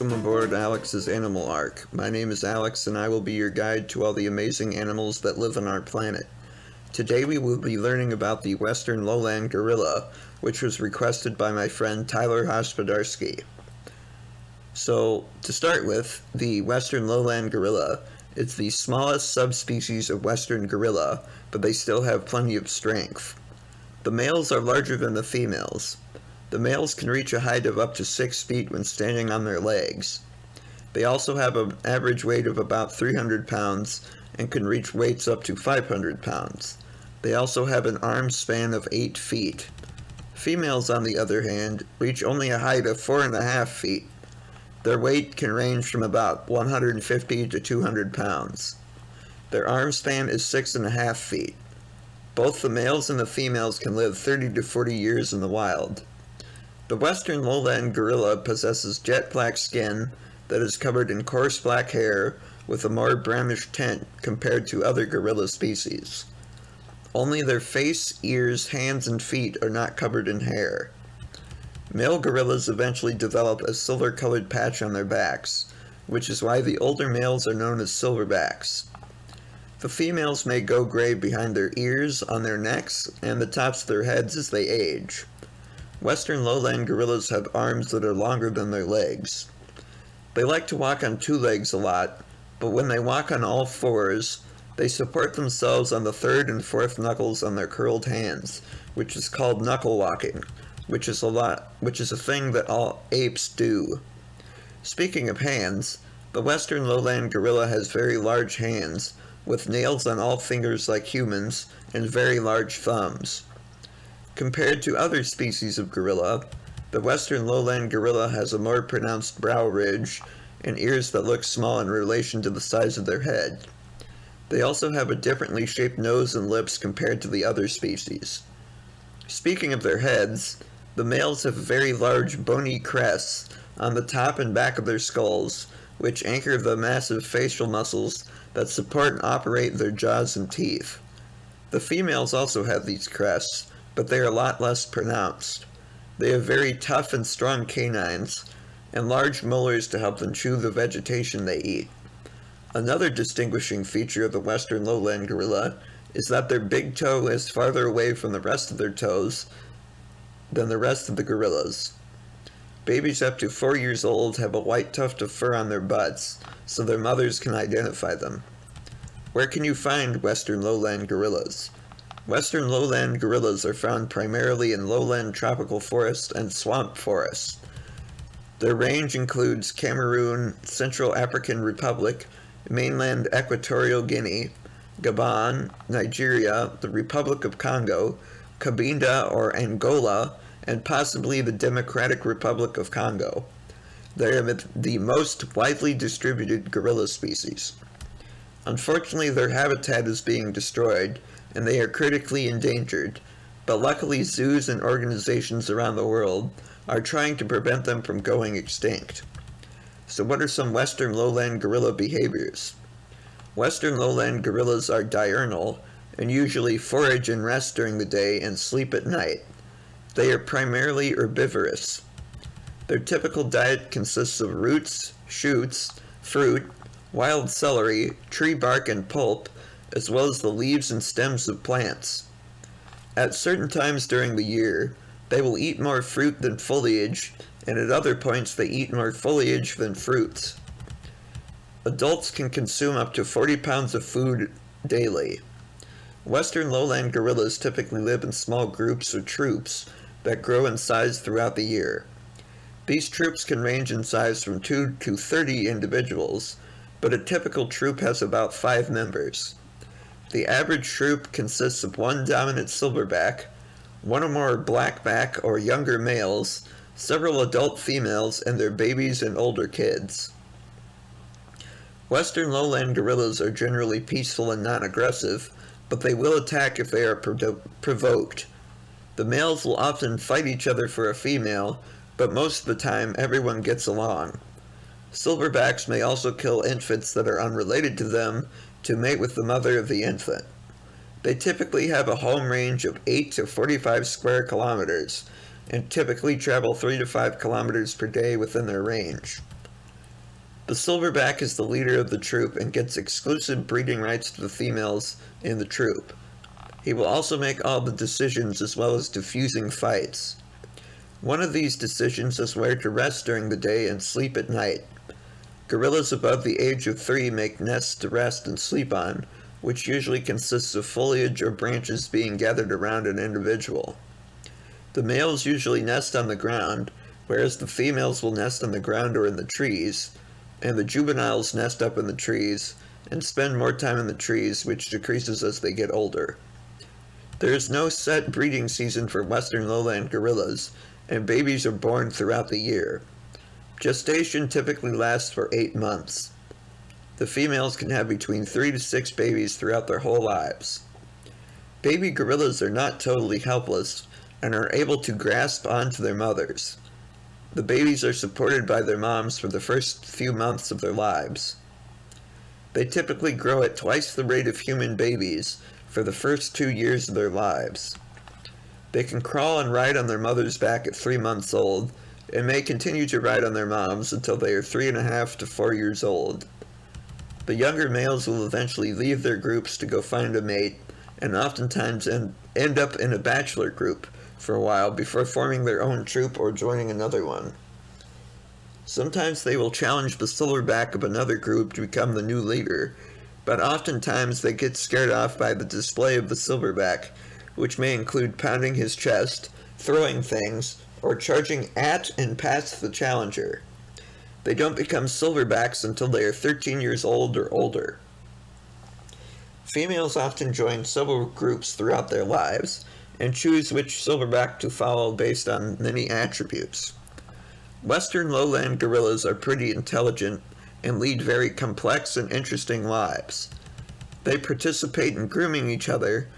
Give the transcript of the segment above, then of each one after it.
Welcome aboard Alex's Animal Ark. My name is Alex and I will be your guide to all the amazing animals that live on our planet. Today we will be learning about the western lowland gorilla, which was requested by my friend Tyler Hospodarsky. So, to start with, the western lowland gorilla is the smallest subspecies of western gorilla, but they still have plenty of strength. The males are larger than the females. The males can reach a height of up to 6 feet when standing on their legs. They also have an average weight of about 300 pounds and can reach weights up to 500 pounds. They also have an arm span of 8 feet. Females, on the other hand, reach only a height of 4.5 feet. Their weight can range from about 150 to 200 pounds. Their arm span is 6.5 feet. Both the males and the females can live 30 to 40 years in the wild. The western lowland gorilla possesses jet black skin that is covered in coarse black hair with a more brownish tint compared to other gorilla species. Only their face, ears, hands, and feet are not covered in hair. Male gorillas eventually develop a silver-colored patch on their backs, which is why the older males are known as silverbacks. The females may go gray behind their ears, on their necks, and the tops of their heads as they age. Western lowland gorillas have arms that are longer than their legs. They like to walk on 2 legs a lot, but when they walk on all 4s, they support themselves on the 3rd and 4th knuckles on their curled hands, which is called knuckle walking, which is a thing that all apes do. Speaking of hands, the western lowland gorilla has very large hands, with nails on all fingers like humans, and very large thumbs. Compared to other species of gorilla, the western lowland gorilla has a more pronounced brow ridge and ears that look small in relation to the size of their head. They also have a differently shaped nose and lips compared to the other species. Speaking of their heads, the males have very large bony crests on the top and back of their skulls, which anchor the massive facial muscles that support and operate their jaws and teeth. The females also have these crests, but they are a lot less pronounced. They have very tough and strong canines, and large molars to help them chew the vegetation they eat. Another distinguishing feature of the western lowland gorilla is that their big toe is farther away from the rest of their toes than the rest of the gorillas. Babies up to 4 years old have a white tuft of fur on their butts, so their mothers can identify them. Where can you find western lowland gorillas? Western lowland gorillas are found primarily in lowland tropical forests and swamp forests. Their range includes Cameroon, Central African Republic, mainland Equatorial Guinea, Gabon, Nigeria, the Republic of Congo, Cabinda or Angola, and possibly the Democratic Republic of Congo. They are the most widely distributed gorilla species. Unfortunately, their habitat is being destroyed, and they are critically endangered, but luckily zoos and organizations around the world are trying to prevent them from going extinct. So what are some western lowland gorilla behaviors? Western lowland gorillas are diurnal and usually forage and rest during the day and sleep at night. They are primarily herbivorous. Their typical diet consists of roots, shoots, fruit, wild celery, tree bark and pulp, as well as the leaves and stems of plants. At certain times during the year, they will eat more fruit than foliage, and at other points they eat more foliage than fruits. Adults can consume up to 40 pounds of food daily. Western lowland gorillas typically live in small groups or troops that grow in size throughout the year. These troops can range in size from 2 to 30 individuals, but a typical troop has about 5 members. The average troop consists of 1 dominant silverback, 1 or more blackback or younger males, several adult females, and their babies and older kids. Western lowland gorillas are generally peaceful and non-aggressive, but they will attack if they are provoked. The males will often fight each other for a female, but most of the time everyone gets along. Silverbacks may also kill infants that are unrelated to them to mate with the mother of the infant. They typically have a home range of 8 to 45 square kilometers, and typically travel 3 to 5 kilometers per day within their range. The silverback is the leader of the troop and gets exclusive breeding rights to the females in the troop. He will also make all the decisions as well as diffusing fights. One of these decisions is where to rest during the day and sleep at night. Gorillas above the age of 3 make nests to rest and sleep on, which usually consists of foliage or branches being gathered around an individual. The males usually nest on the ground, whereas the females will nest on the ground or in the trees, and the juveniles nest up in the trees and spend more time in the trees, which decreases as they get older. There is no set breeding season for western lowland gorillas, and babies are born throughout the year. Gestation typically lasts for 8 months. The females can have between 3 to 6 babies throughout their whole lives. Baby gorillas are not totally helpless and are able to grasp onto their mothers. The babies are supported by their moms for the first few months of their lives. They typically grow at twice the rate of human babies for the first 2 years of their lives. They can crawl and ride on their mother's back at 3 months old, and may continue to ride on their moms until they are 3.5 to 4 years old. The younger males will eventually leave their groups to go find a mate, and oftentimes end up in a bachelor group for a while before forming their own troop or joining another one. Sometimes they will challenge the silverback of another group to become the new leader, but oftentimes they get scared off by the display of the silverback, which may include pounding his chest, throwing things, or charging at and past the challenger. They don't become silverbacks until they are 13 years old or older. Females often join several groups throughout their lives, and choose which silverback to follow based on many attributes. Western lowland gorillas are pretty intelligent and lead very complex and interesting lives. They participate in grooming each other,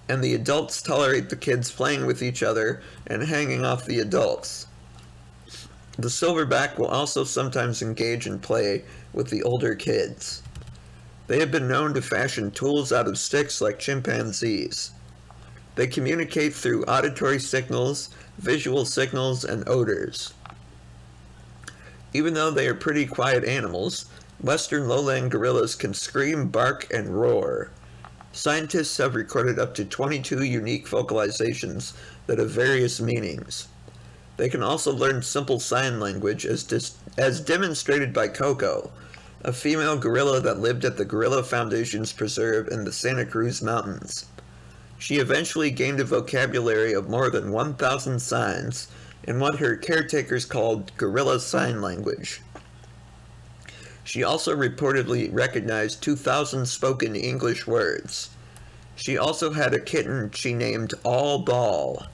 and the adults tolerate the kids playing with each other and hanging off the adults. The silverback will also sometimes engage in play with the older kids. They have been known to fashion tools out of sticks like chimpanzees. They communicate through auditory signals, visual signals, and odors. Even though they are pretty quiet animals, western lowland gorillas can scream, bark, and roar. Scientists have recorded up to 22 unique vocalizations that have various meanings. They can also learn simple sign language as demonstrated by Coco, a female gorilla that lived at the Gorilla Foundation's preserve in the Santa Cruz Mountains. She eventually gained a vocabulary of more than 1,000 signs in what her caretakers called Gorilla Sign Language. She also reportedly recognized 2,000 spoken English words. She also had a kitten she named All Ball.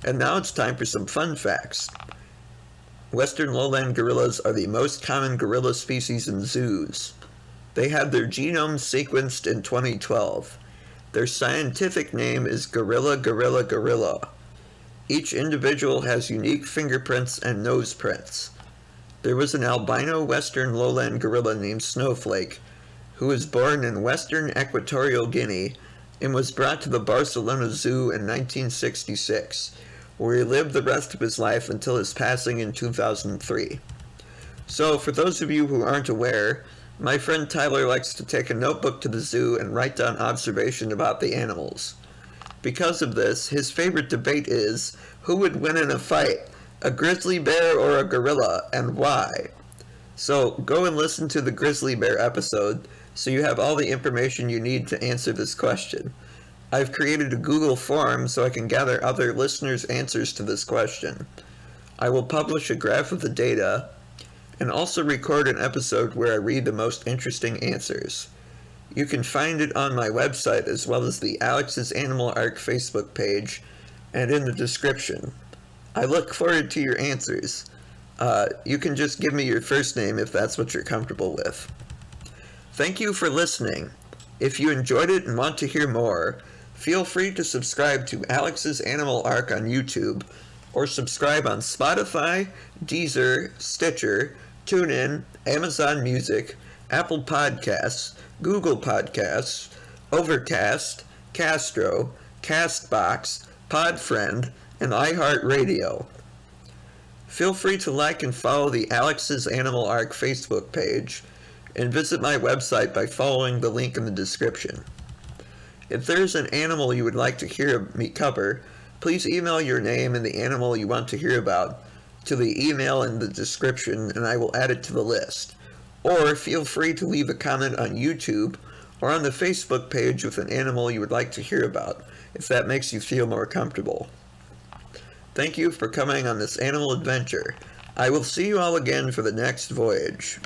And now it's time for some fun facts. Western lowland gorillas are the most common gorilla species in zoos. They had their genomes sequenced in 2012. Their scientific name is gorilla. Each individual has unique fingerprints and nose prints. There was an albino western lowland gorilla named Snowflake, who was born in western Equatorial Guinea and was brought to the Barcelona Zoo in 1966, where he lived the rest of his life until his passing in 2003. So, for those of you who aren't aware, my friend Tyler likes to take a notebook to the zoo and write down observation about the animals. Because of this, his favorite debate is, who would win in a fight, a grizzly bear or a gorilla, and why? So, go and listen to the grizzly bear episode so you have all the information you need to answer this question. I've created a Google form so I can gather other listeners' answers to this question. I will publish a graph of the data, and also record an episode where I read the most interesting answers. You can find it on my website as well as the Alex's Animal Arc Facebook page and in the description. I look forward to your answers. You can just give me your first name if that's what you're comfortable with. Thank you for listening. If you enjoyed it and want to hear more, feel free to subscribe to Alex's Animal Arc on YouTube, or subscribe on Spotify, Deezer, Stitcher, TuneIn, Amazon Music, Apple Podcasts, Google Podcasts, Overcast, Castro, Castbox, Podfriend, and iHeartRadio. Feel free to like and follow the Alex's Animal Arc Facebook page, and visit my website by following the link in the description. If there's an animal you would like to hear me cover, please email your name and the animal you want to hear about to the email in the description, and I will add it to the list. Or feel free to leave a comment on YouTube or on the Facebook page with an animal you would like to hear about, if that makes you feel more comfortable. Thank you for coming on this animal adventure. I will see you all again for the next voyage.